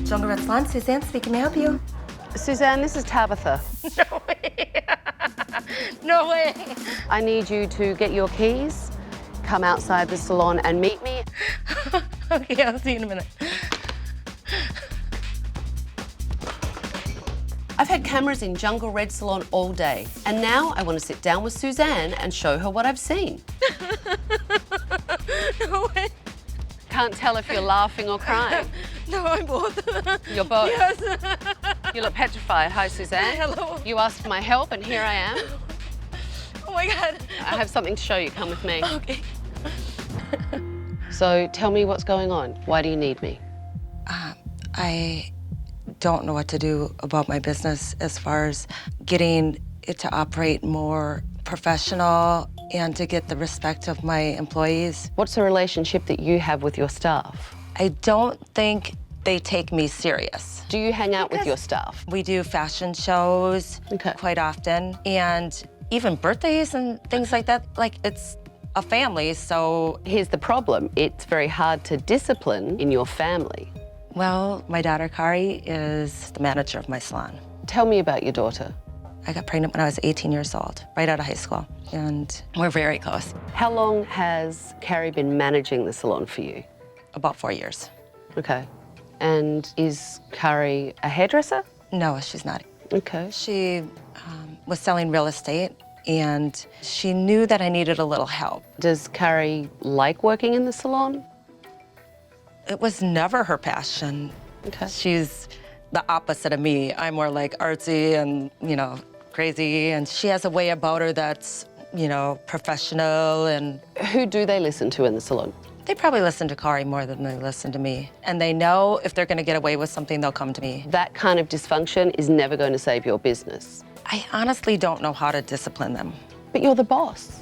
Jungle Red Salon, Suzanne speaking. May I help you? Suzanne, this is Tabitha. No way. No way. I need you to get your keys, come outside the salon and meet me. Okay, I'll see you in a minute. I've had cameras in Jungle Red Salon all day, and now I want to sit down with Suzanne and show her what I've seen. No way. Can't tell if you're laughing or crying. No, I'm both. You're both? Yes. You look petrified. Hi, Suzanne. Hello. You asked for my help, and here I am. Oh my God. I have something to show you. Come with me. Okay. So tell me what's going on. Why do you need me? I don't know what to do about my business as far as getting it to operate more professional and to get the respect of my employees. What's the relationship that you have with your staff? I don't think they take me serious. Do you hang out with your staff? We do fashion shows quite often, and even birthdays and things like that. Like, it's a family, so... Here's the problem. It's very hard to discipline in your family. Well, my daughter, Kari, is the manager of my salon. Tell me about your daughter. I got pregnant when I was 18 years old, right out of high school, and we're very close. How long has Carrie been managing the salon for you? About 4 years. Okay. And is Carrie a hairdresser? No, she's not. Okay. She was selling real estate, and she knew that I needed a little help. Does Carrie like working in the salon? It was never her passion. Okay. She's the opposite of me. I'm more like artsy and, crazy, and she has a way about her that's, professional. And who do they listen to in the salon? They probably listen to Kari more than they listen to me. And they know if they're gonna get away with something, they'll come to me. That kind of dysfunction is never going to save your business. I honestly don't know how to discipline them. But you're the boss.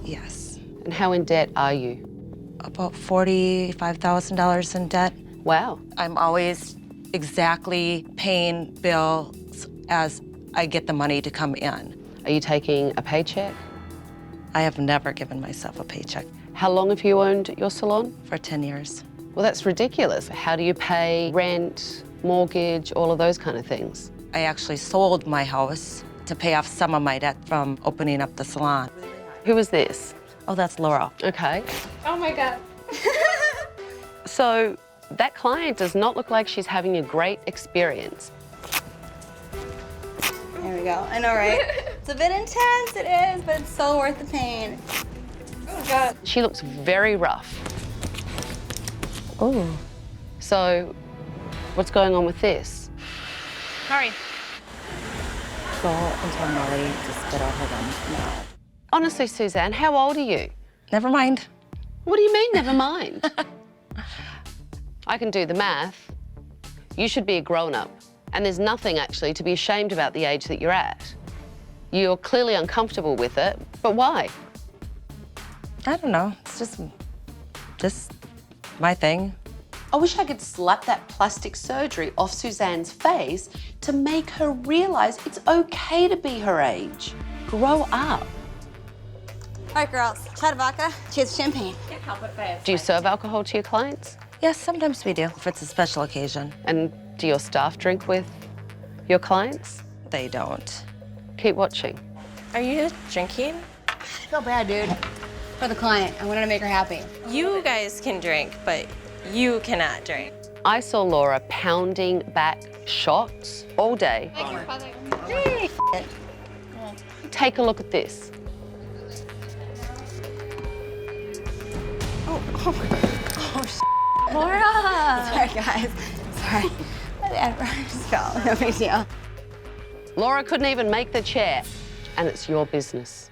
Yes. And how in debt are you? About $45,000 in debt. Wow. I'm always exactly paying bills as I get the money to come in. Are you taking a paycheck? I have never given myself a paycheck. How long have you owned your salon? For 10 years. Well, that's ridiculous. How do you pay rent, mortgage, all of those kind of things? I actually sold my house to pay off some of my debt from opening up the salon. Who is this? Oh, that's Laura. Okay. Oh my God. So that client does not look like she's having a great experience. There we go. I know, right? It's a bit intense, it is, but it's so worth the pain. Oh God. She looks very rough. Oh. So what's going on with this? Hurry. Go and tell Molly to spit out her gum now. Honestly, Suzanne, how old are you? Never mind. What do you mean, never mind? I can do the math. You should be a grown-up, and there's nothing actually to be ashamed about the age that you're at. You're clearly uncomfortable with it, but why? I don't know. It's just my thing. I wish I could slap that plastic surgery off Suzanne's face to make her realize it's okay to be her age. Grow up. All right, girls. Shot of vodka. Cheers to champagne. Do you serve alcohol to your clients? Yes, sometimes we do, if it's a special occasion. And do your staff drink with your clients? They don't. Keep watching. Are you drinking? I feel bad, dude. For the client. I wanted to make her happy. You guys can drink, but you cannot drink. I saw Laura pounding back shots all day. Take a look at this. Laura! Sorry, guys. Sorry. My bad. I just fell. No big deal. Laura couldn't even make the chair, and it's your business.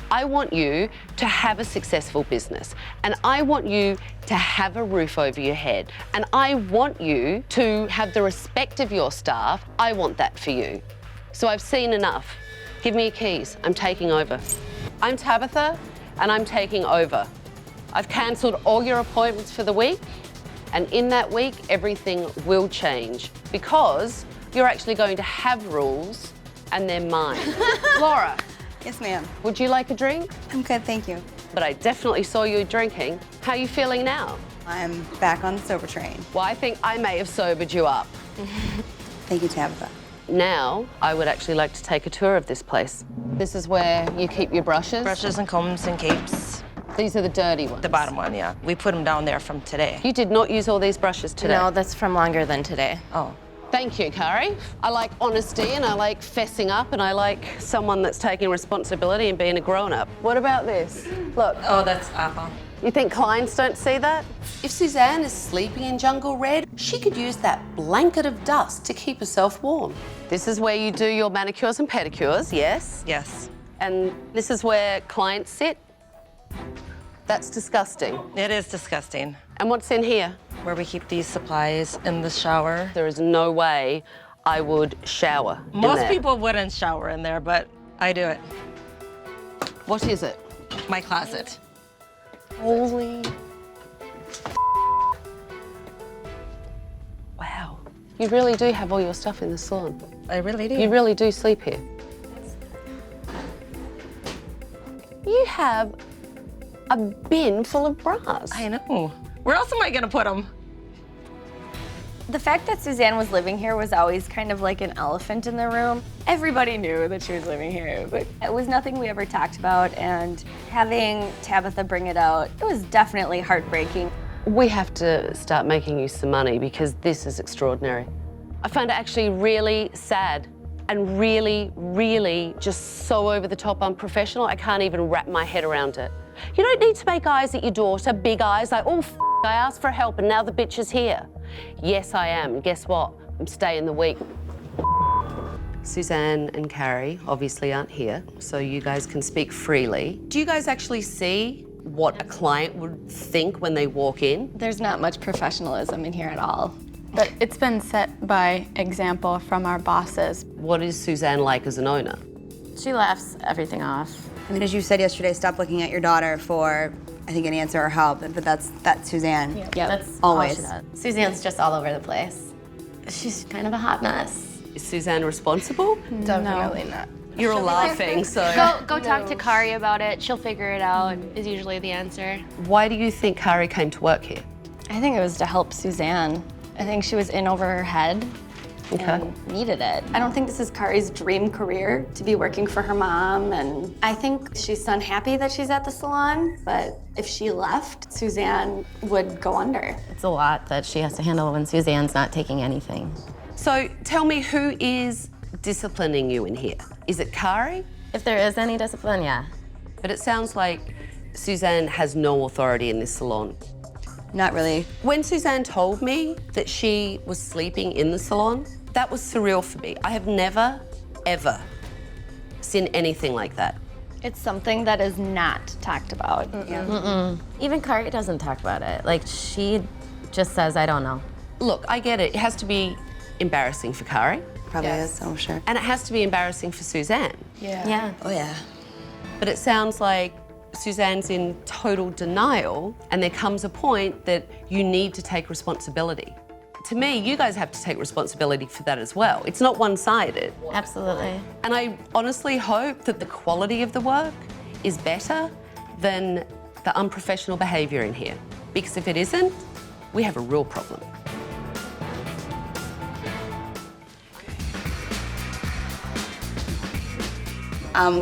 I want you to have a successful business, and I want you to have a roof over your head, and I want you to have the respect of your staff. I want that for you. So I've seen enough. Give me your keys. I'm taking over. I'm Tabitha, and I'm taking over. I've cancelled all your appointments for the week, and in that week, everything will change because you're actually going to have rules, and they're mine. Laura. Yes, ma'am. Would you like a drink? I'm good, thank you. But I definitely saw you drinking. How are you feeling now? I'm back on the sober train. Well, I think I may have sobered you up. Thank you, Tabitha. Now, I would actually like to take a tour of this place. This is where you keep your brushes. Brushes and combs and capes. These are the dirty ones. The bottom one, yeah. We put them down there from today. You did not use all these brushes today. No, that's from longer than today. Oh. Thank you, Kari. I like honesty and I like fessing up and I like someone that's taking responsibility and being a grown-up. What about this? Look. Oh, that's awful. You think clients don't see that? If Suzanne is sleeping in jungle red, she could use that blanket of dust to keep herself warm. This is where you do your manicures and pedicures, yes? Yes. And this is where clients sit. That's disgusting. It is disgusting. And what's in here? Where we keep these supplies in the shower. There is no way I would shower in Most there. people wouldn't shower in there, but I do it. What is it? My closet. Holy. Wow. You really do have all your stuff in the salon. I really do. You really do sleep here. You have a bin full of bras. I know. Where else am I gonna put them? The fact that Suzanne was living here was always kind of like an elephant in the room. Everybody knew that she was living here, but it was nothing we ever talked about, and having Tabitha bring it out, it was definitely heartbreaking. We have to start making you some money because this is extraordinary. I find it actually really sad and really, really just so over the top unprofessional. I can't even wrap my head around it. You don't need to make eyes at your daughter, big eyes like, oh, I asked for help and now the bitch is here. Yes, I am. And guess what? I'm staying the week. Suzanne and Kari obviously aren't here, so you guys can speak freely. Do you guys actually see what a client would think when they walk in? There's not much professionalism in here at all. But it's been set by example from our bosses. What is Suzanne like as an owner? She laughs everything off. I mean, as you said yesterday, stop looking at your daughter for, I think, an answer or help, but that's Suzanne. Yeah, that's Always. all she does. Suzanne's just all over the place. She's kind of a hot mess. Is Suzanne responsible? Definitely not. You're all laughing, so. Go talk to Kari about it. She'll figure it out, is usually the answer. Why do you think Kari came to work here? I think it was to help Suzanne. I think she was in over her head and needed it. I don't think this is Kari's dream career, to be working for her mom, and I think she's unhappy that she's at the salon, but if she left, Suzanne would go under. It's a lot that she has to handle when Suzanne's not taking anything. So tell me, who is disciplining you in here? Is it Kari? If there is any discipline, yeah. But it sounds like Suzanne has no authority in this salon. Not really. When Suzanne told me that she was sleeping in the salon, that was surreal for me. I have never, ever seen anything like that. It's something that is not talked about. Even Kari doesn't talk about it. Like, she just says, I don't know. Look, I get it. It has to be embarrassing for Kari, Probably is, I'm sure. and it has to be embarrassing for Suzanne. Yeah. Oh, yeah. But it sounds like Suzanne's in total denial, and there comes a point that you need to take responsibility. To me, you guys have to take responsibility for that as well. It's not one-sided. Absolutely. And I honestly hope that the quality of the work is better than the unprofessional behaviour in here. Because if it isn't, we have a real problem.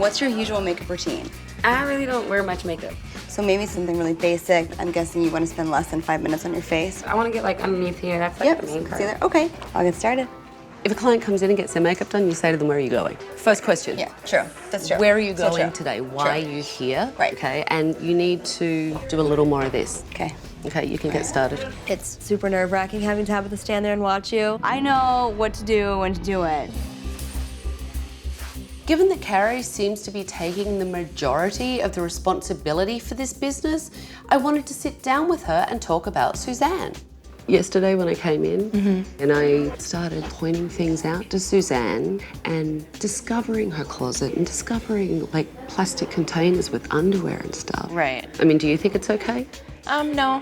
What's your usual makeup routine? I really don't wear much makeup. So maybe something really basic. I'm guessing you want to spend less than 5 minutes on your face. I want to get like underneath here. That's like Yep, the main see part. there? Okay, I'll get started. If a client comes in and gets their makeup done, you say to them, where are you going? First question. Yeah, true. That's true. Where are you So going true. today? Why True. are you here? Right. Okay, and you need to do a little more of this. Okay. Okay, you can get started. It's super nerve-wracking having Tabitha stand there and watch you. I know what to do when to do it. Given that Kari seems to be taking the majority of the responsibility for this business, I wanted to sit down with her and talk about Suzanne. Yesterday when I came in and I started pointing things out to Suzanne and discovering her closet and discovering like plastic containers with underwear and stuff. Right. I mean, do you think it's okay? No.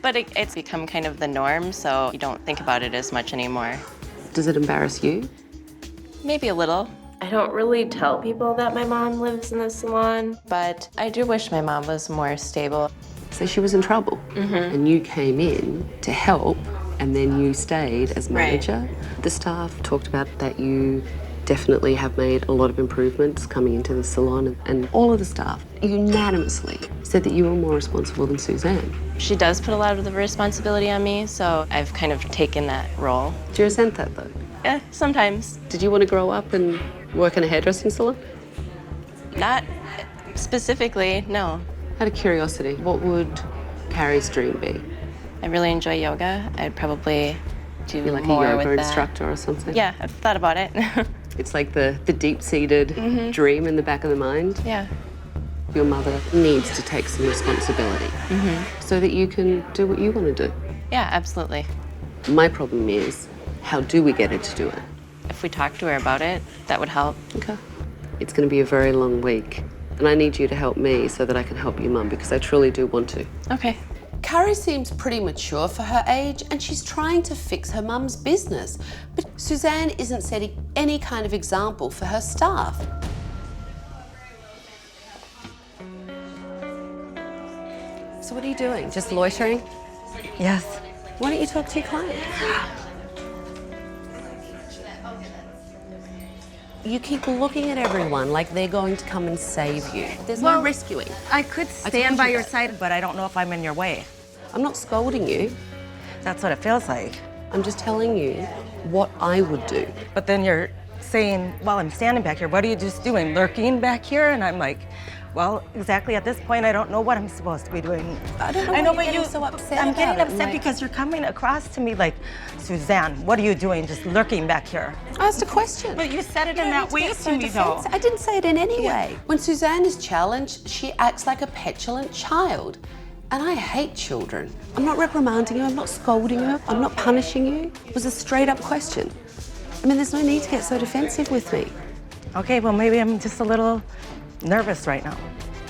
But it's become kind of the norm, so you don't think about it as much anymore. Does it embarrass you? Maybe a little. I don't really tell people that my mom lives in the salon, but I do wish my mom was more stable. So she was in trouble and you came in to help and then you stayed as manager. The staff talked about that you definitely have made a lot of improvements coming into the salon, and all of the staff unanimously said that you were more responsible than Suzanne. She does put a lot of the responsibility on me, so I've kind of taken that role. Do you resent that though? Yeah, sometimes. Did you want to grow up and work in a hairdressing salon? Not specifically, no. Out of curiosity, what would Carrie's dream be? I really enjoy yoga. I'd probably do Be like more a yoga with that. instructor or something? Yeah, I've thought about it. It's like the deep-seated dream in the back of the mind. Yeah. Your mother needs to take some responsibility so that you can do what you want to do. Yeah, absolutely. My problem is, how do we get her to do it? If we talk to her about it, that would help. Okay. It's going to be a very long week, and I need you to help me so that I can help your mum, because I truly do want to. Okay. Carrie seems pretty mature for her age, and she's trying to fix her mum's business. But Suzanne isn't setting any kind of example for her staff. So what are you doing? Just loitering? Yes. Why don't you talk to your client? You keep looking at everyone like they're going to come and save you. There's no rescuing. I could stand by your side, but I don't know if I'm in your way. I'm not scolding you. That's what it feels like. I'm just telling you what I would do. But then you're saying, well, I'm standing back here. What are you just doing? Lurking back here? And I'm like, well, exactly at this point, I don't know what I'm supposed to be doing. I don't know I know, why but you're getting so upset I'm about getting it. upset Like, because you're coming across to me like, Suzanne, what are you doing? Just lurking back here. I asked a question. But you said it in that way to me, though. I didn't say it in any way. When Suzanne is challenged, she acts like a petulant child. And I hate children. I'm not reprimanding you, I'm not scolding you, I'm not punishing you. It was a straight up question. I mean, there's no need to get so defensive with me. Okay, well, maybe I'm just a little nervous right now.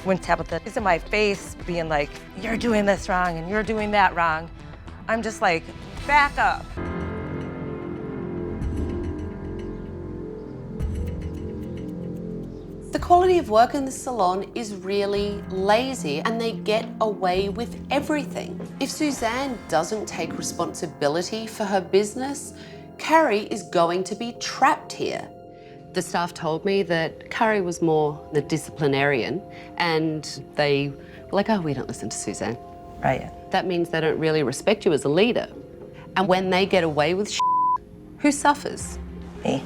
When Tabitha is in my face being like, you're doing this wrong and you're doing that wrong, I'm just like, back up. The quality of work in the salon is really lazy, and they get away with everything. If Suzanne doesn't take responsibility for her business, Carrie is going to be trapped here. The staff told me that Carrie was more the disciplinarian, and they were like, oh, we don't listen to Suzanne. Right. That means they don't really respect you as a leader. And when they get away with who suffers? Me.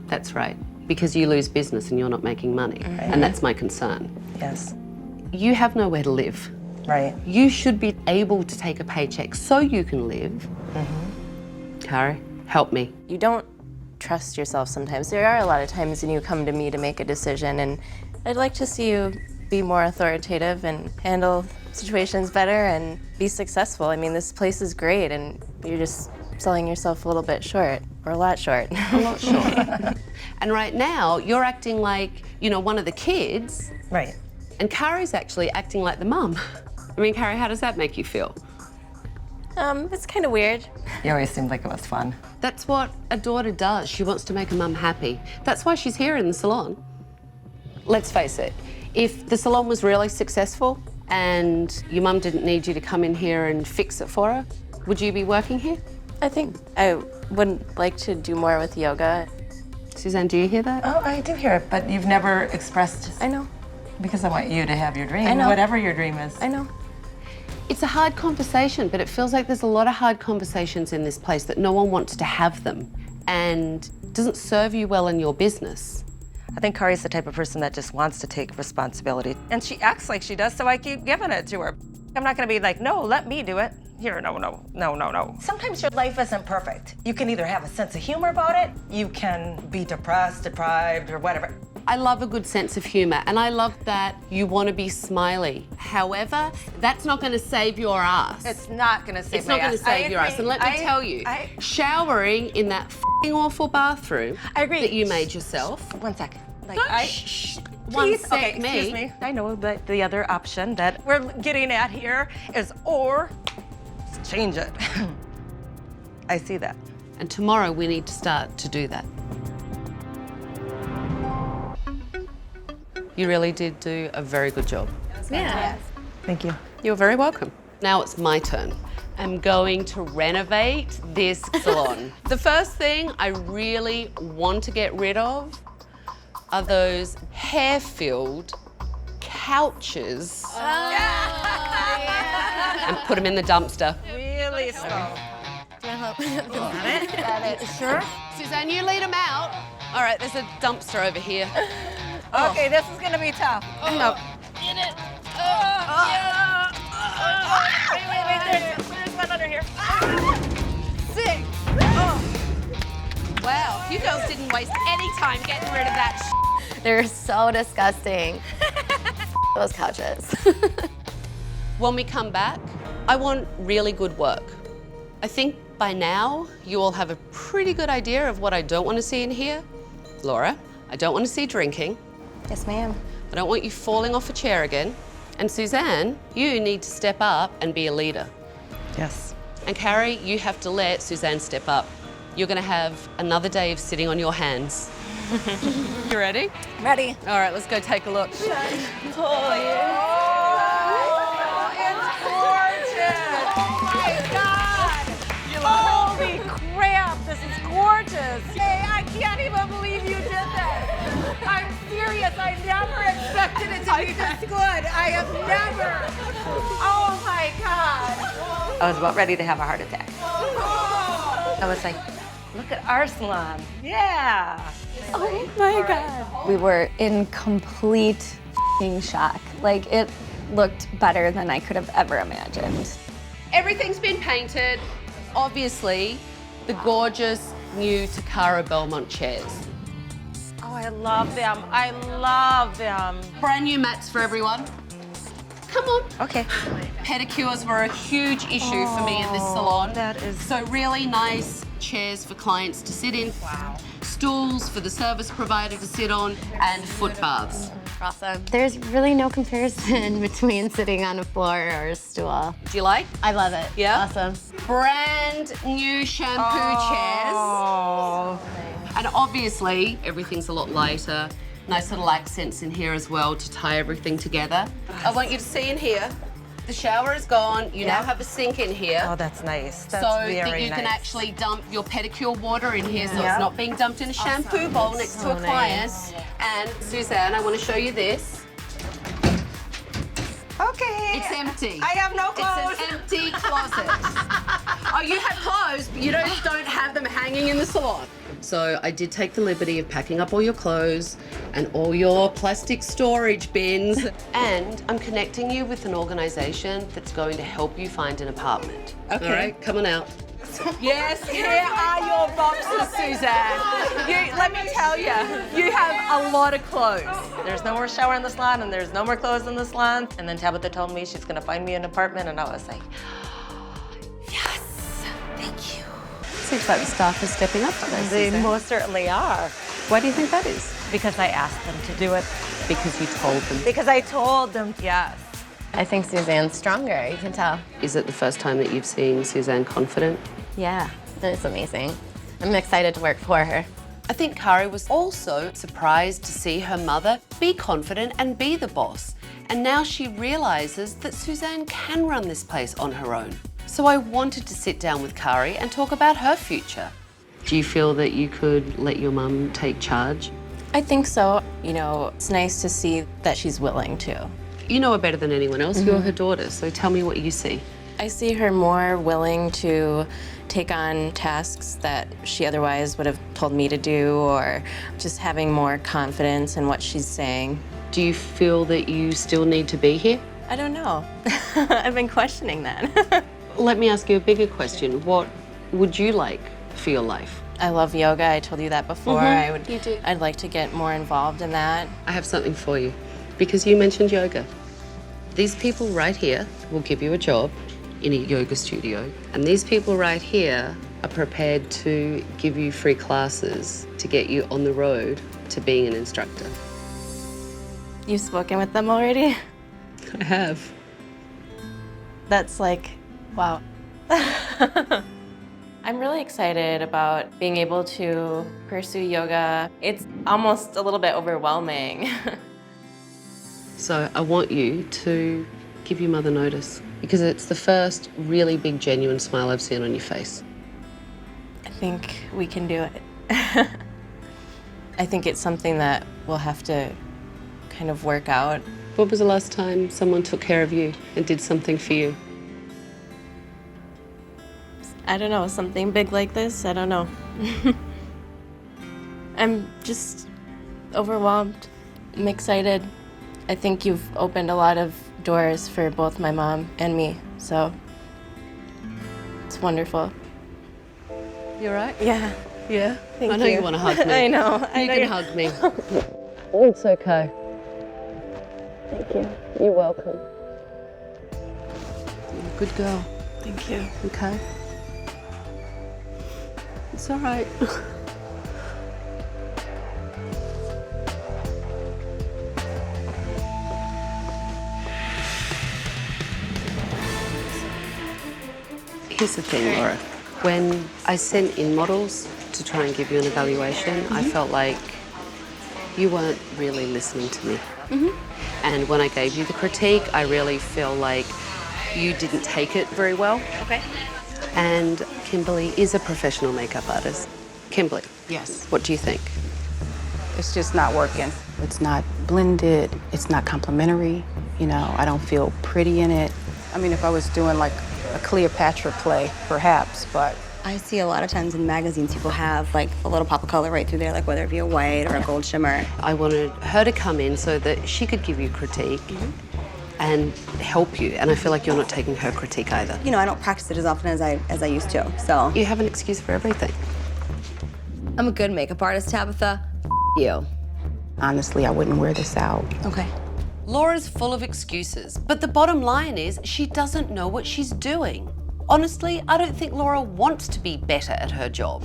That's right, because you lose business and you're not making money. Right. And that's my concern. Yes. You have nowhere to live. Right. You should be able to take a paycheck so you can live. Carrie, help me. You don't trust yourself sometimes. There are a lot of times when you come to me to make a decision, and I'd like to see you be more authoritative and handle situations better and be successful. I mean, this place is great, and you're just selling yourself a little bit short, or a lot short. A lot short. And right now, you're acting like, you know, one of the kids. Right. And Carrie's actually acting like the mum. I mean, Carrie, how does that make you feel? It's kind of weird. You always seemed like it was fun. That's what a daughter does. She wants to make a mum happy. That's why she's here in the salon. Let's face it, if the salon was really successful and your mum didn't need you to come in here and fix it for her, would you be working here? I think I would like to do more with yoga. Suzanne, do you hear that? Oh, I do hear it, but you've never expressed. I know. Because I want you to have your dream, I know. whatever your dream is. I know. It's a hard conversation, but it feels like there's a lot of hard conversations in this place that no one wants to have them, and doesn't serve you well in your business. I think Kari's the type of person that just wants to take responsibility. And she acts like she does, so I keep giving it to her. I'm not gonna be like, no, let me do it. Here, no. Sometimes your life isn't perfect. You can either have a sense of humor about it, you can be depressed, deprived, or whatever. I love a good sense of humor, and I love that you want to be smiley. However, that's not going to save your ass. It's not gonna save It's not going to save your ass. And let me tell you, showering in that f***ing awful bathroom that you made yourself. 1 second. Like, One sec, okay, excuse me. I know that the other option that we're getting at here is or change it. I see that. And tomorrow we need to start to do that. You really did do a very good job. Yeah. Thank you. You're very welcome. Now it's my turn. am going to renovate this salon. The first thing I really want to get rid of are those hair-filled couches and put them in the dumpster. Really slow. Do you want help? Got it. Sure? Suzanne, you lead them out. All right, there's a dumpster over here. Okay, this is gonna be tough. Get it. Wait, there's one under here. Sick. Wow, you girls didn't waste any time getting rid of that They're so disgusting. Those couches. When we come back, I want really good work. I think by now, you all have a pretty good idea of what I don't want to see in here. Laura, I don't want to see drinking. Yes, ma'am. I don't want you falling off a chair again. And Suzanne, you need to step up and be a leader. Yes. And Carrie, you have to let Suzanne step up. You're going to have another day of sitting on your hands. You ready? Ready. All right, let's go take a look. Holy crap, this is gorgeous. Hey, I can't even believe you did that. I'm serious, I never expected it to be this good. I have never. Oh my God. I was about ready to have a heart attack. I was like, look at our salon. Yeah. Oh my God. We were in complete f***ing shock. Like, it looked better than I could have ever imagined. Everything's been painted. Obviously, the gorgeous new Takara Belmont chairs. Oh, I love them. I love them. Brand new mats for everyone. Come on. Okay. Pedicures were a huge issue for me in this salon. That is... So really nice chairs for clients to sit in. Wow. Stools for the service provider to sit on, and foot baths. Awesome. There's really no comparison between sitting on a floor or a stool. Do you like? I love it. Yeah? Awesome. Brand new shampoo chairs. And obviously, everything's a lot lighter. Nice little accents in here as well to tie everything together. I want you to see in here, the shower is gone. You now have a sink in here. Oh, that's nice. That's so very that you nice. can actually dump your pedicure water in here so it's not being dumped in a shampoo bowl next to a client. And Suzanne, I want to show you this. Okay. It's empty. I have no clothes. It's an empty closet. Oh, you have clothes, but you don't have them hanging in the salon. So I did take the liberty of packing up all your clothes and all your plastic storage bins. And I'm connecting you with an organization that's going to help you find an apartment. Okay. All right, come on out. Yes, here are your boxes, Suzanne. Let me tell you, you have a lot of clothes. There's no more shower in the salon, and there's no more clothes in the salon. And then Tabitha told me she's gonna find me an apartment, and I was like, yes, thank you. Seems like the staff is stepping up today, They Suzanne. most certainly are. Why do you think that is? Because I asked them to do it. Because you told them. Because I told them, yes. I think Suzanne's stronger, you can tell. Is it the first time that you've seen Suzanne confident? Yeah, it's amazing. I'm excited to work for her. I think Kari was also surprised to see her mother be confident and be the boss. And now she realizes that Suzanne can run this place on her own. So I wanted to sit down with Kari and talk about her future. Do you feel that you could let your mum take charge? I think so. You know, it's nice to see that she's willing to. You know her better than anyone else. You're her daughter, so tell me what you see. I see her more willing to take on tasks that she otherwise would have told me to do, or just having more confidence in what she's saying. Do you feel that you still need to be here? I don't know. I've been questioning that. Let me ask you a bigger question. What would you like for your life? I love yoga. I told you that before. You do. I'd like to get more involved in that. I have something for you, because you mentioned yoga. These people right here will give you a job in a yoga studio, and these people right here are prepared to give you free classes to get you on the road to being an instructor. You've spoken with them already? I have. That's like, wow. I'm really excited about being able to pursue yoga. It's almost a little bit overwhelming. So I want you to give your mother notice. because it's the first really big, genuine smile I've seen on your face. I think we can do it. I think it's something that we'll have to kind of work out. When was the last time someone took care of you and did something for you? I don't know, something big like this? I don't know. I'm just overwhelmed. I'm excited. I think you've opened a lot of doors for both my mom and me, so it's wonderful. You all right? Yeah. Yeah? Thank I know you want to hug me. I know. You can hug me. It's okay. Thank you. You're welcome. You're a good girl. Thank you. Okay? It's all right. Here's the thing, Laura. When I sent in models to try and give you an evaluation, I felt like you weren't really listening to me. And when I gave you the critique, I really feel like you didn't take it very well. Okay. And Kimberly is a professional makeup artist. Kimberly, Yes. what do you think? It's just not working. It's not blended. It's not complimentary. You know, I don't feel pretty in it. I mean, if I was doing like a Cleopatra play, perhaps, but I see a lot of times in magazines people have like a little pop of color right through there, like whether it be a white or a gold shimmer. I wanted her to come in so that she could give you critique and help you. And I feel like you're not taking her critique either. You know, I don't practice it as often as I used to, so. You have an excuse for everything. I'm a good makeup artist, Tabitha. You. honestly, I wouldn't wear this out. Okay. Laura's full of excuses, but the bottom line is she doesn't know what she's doing. Honestly, I don't think Laura wants to be better at her job.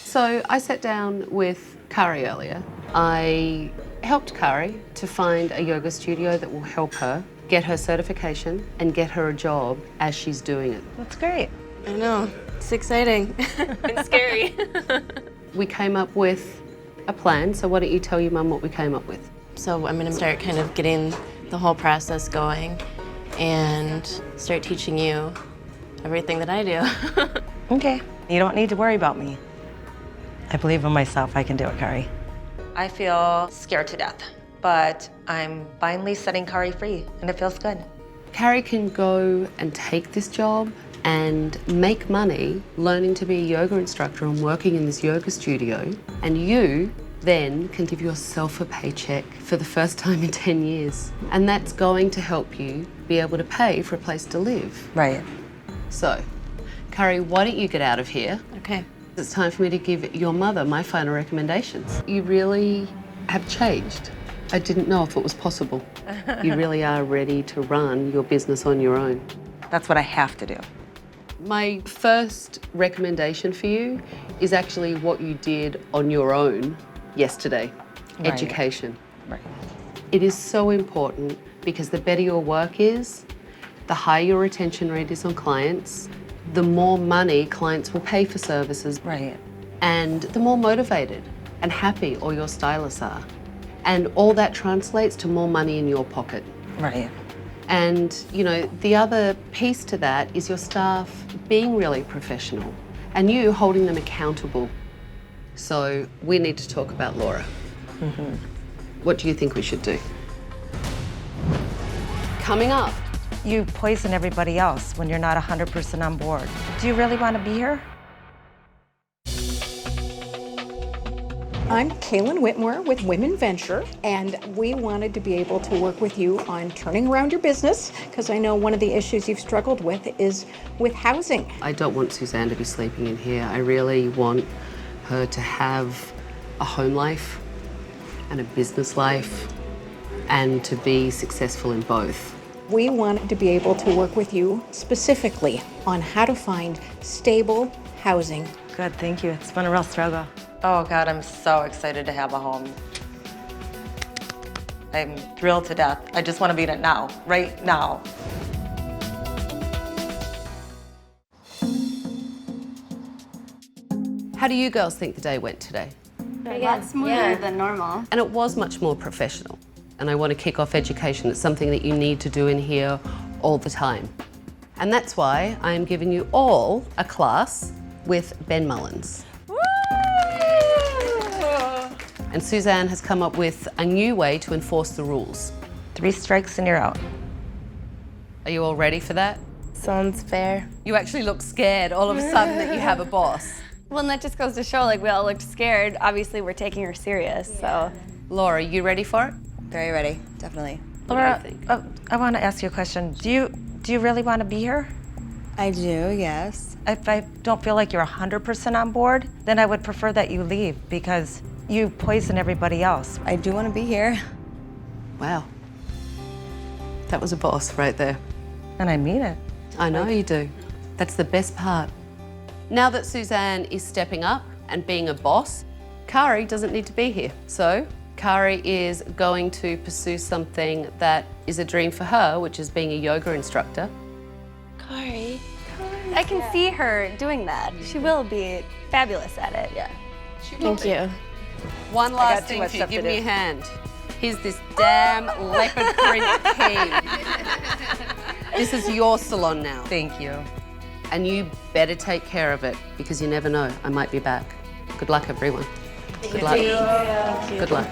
So I sat down with Kari earlier. I helped Kari to find a yoga studio that will help her get her certification and get her a job as she's doing it. That's great. I know. It's exciting and scary. We came up with a plan, so why don't you tell your mum what we came up with? So I'm going to start kind of getting the whole process going and start teaching you everything that I do. Okay. You don't need to worry about me. I believe in myself. I can do it, Kari. I feel scared to death, but I'm finally setting Kari free, and it feels good. Kari can go and take this job and make money learning to be a yoga instructor and working in this yoga studio, and you then can give yourself a paycheck for the first time in 10 years. And that's going to help you be able to pay for a place to live. Right. So, Kari, why don't you get out of here? Okay. It's time for me to give your mother my final recommendations. You really have changed. I didn't know if it was possible. You really are ready to run your business on your own. That's what I have to do. My first recommendation for you is actually what you did on your own yesterday, Right. education. Right. It is so important because the better your work is, the higher your retention rate is on clients, the more money clients will pay for services. Right. And the more motivated and happy all your stylists are. And all that translates to more money in your pocket. Right. And, you know, the other piece to that is your staff being really professional and you holding them accountable. So we need to talk about Laura. Mm-hmm. What do you think we should do? Coming up. You poison everybody else when you're not 100% on board. Do you really want to be here? I'm Kaylin Whitmore with Women Venture, and we wanted to be able to work with you on turning around your business, because I know one of the issues you've struggled with is with housing. I don't want Suzanne to be sleeping in here. I really want her to have a home life and a business life and to be successful in both. We wanted to be able to work with you specifically on how to find stable housing. Good, thank you. It's been a real struggle. Oh God, I'm so excited to have a home. I'm thrilled to death. I just want to be in it now, right now. How do you girls think the day went today? Lots smoother than normal. And it was much more professional. And I want to kick off education. It's something that you need to do in here all the time. And that's why I am giving you all a class with Ben Mullins. And Suzanne has come up with a new way to enforce the rules. 3 strikes and you're out. Are you all ready for that? Sounds fair. You actually look scared all of a sudden that you have a boss. Well, and that just goes to show, like, we all looked scared. Obviously, we're taking her serious, so. Laura, you ready for it? Very ready, definitely. Laura, I want to ask you a question. Do you really want to be here? I do, yes. If I don't feel like you're 100% on board, then I would prefer that you leave because you poison everybody else. I do want to be here. Wow. That was a boss right there. And I mean it. I know you do. That's the best part. Now that Suzanne is stepping up and being a boss, Kari doesn't need to be here. So Kari is going to pursue something that is a dream for her, which is being a yoga instructor. Kari. I can see her doing that. She will be fabulous at it. Yeah. Thank you. One last thing for you, give me a hand. Here's this damn leopard print key. This is your salon now. Thank you. And you better take care of it because you never know, I might be back. Good luck, everyone. Good luck. Good luck.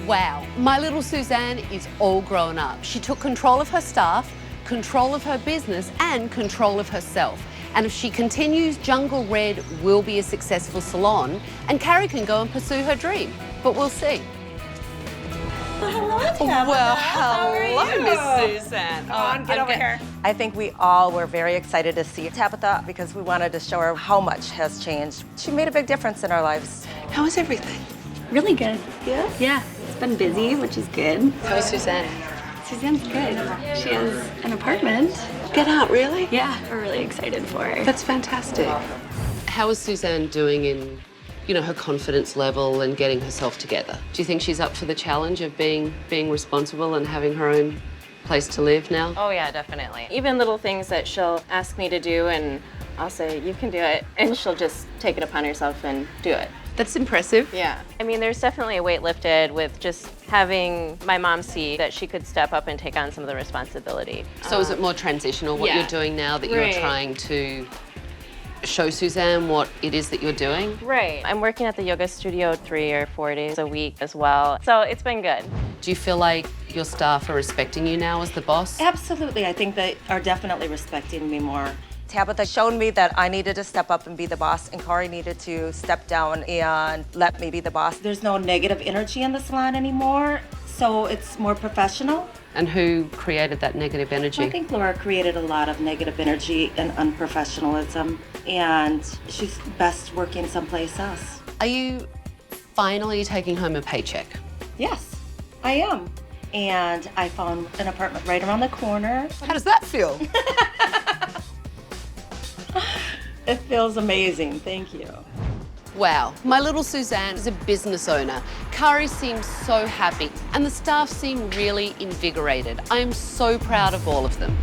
Wow, my little Suzanne is all grown up. She took control of her staff, control of her business, and control of herself. And if she continues, Jungle Red will be a successful salon, and Kari can go and pursue her dream. But we'll see. Hello, Tabitha. Well, How are hello, you? Miss Suzanne. Come on, get over here. I think we all were very excited to see Tabitha because we wanted to show her how much has changed. She made a big difference in our lives. How is everything? Really good. Yeah? Yeah. It's been busy, which is good. How is Suzanne? Suzanne's good. She has an apartment. Get out, really? Yeah, we're really excited for her. That's fantastic. How is Suzanne doing in, her confidence level and getting herself together? Do you think she's up for the challenge of being responsible and having her own place to live now? Oh yeah, definitely. Even little things that she'll ask me to do and I'll say, you can do it. And she'll just take it upon herself and do it. That's impressive. Yeah. I mean, there's definitely a weight lifted with just having my mom see that she could step up and take on some of the responsibility. So is it more transitional, what you're doing now, that you're trying to show Suzanne what it is that you're doing? Right. I'm working at the yoga studio 3 or 4 days a week as well. So it's been good. Do you feel like your staff are respecting you now as the boss? Absolutely. I think they are definitely respecting me more. Tabitha showed me that I needed to step up and be the boss, and Kari needed to step down and let me be the boss. There's no negative energy in the salon anymore, so it's more professional. And who created that negative energy? I think Laura created a lot of negative energy and unprofessionalism, and she's best working someplace else. Are you finally taking home a paycheck? Yes, I am. And I found an apartment right around the corner. How does that feel? It feels amazing, thank you. Wow, my little Suzanne is a business owner. Kari seems so happy and the staff seem really invigorated. I am so proud of all of them.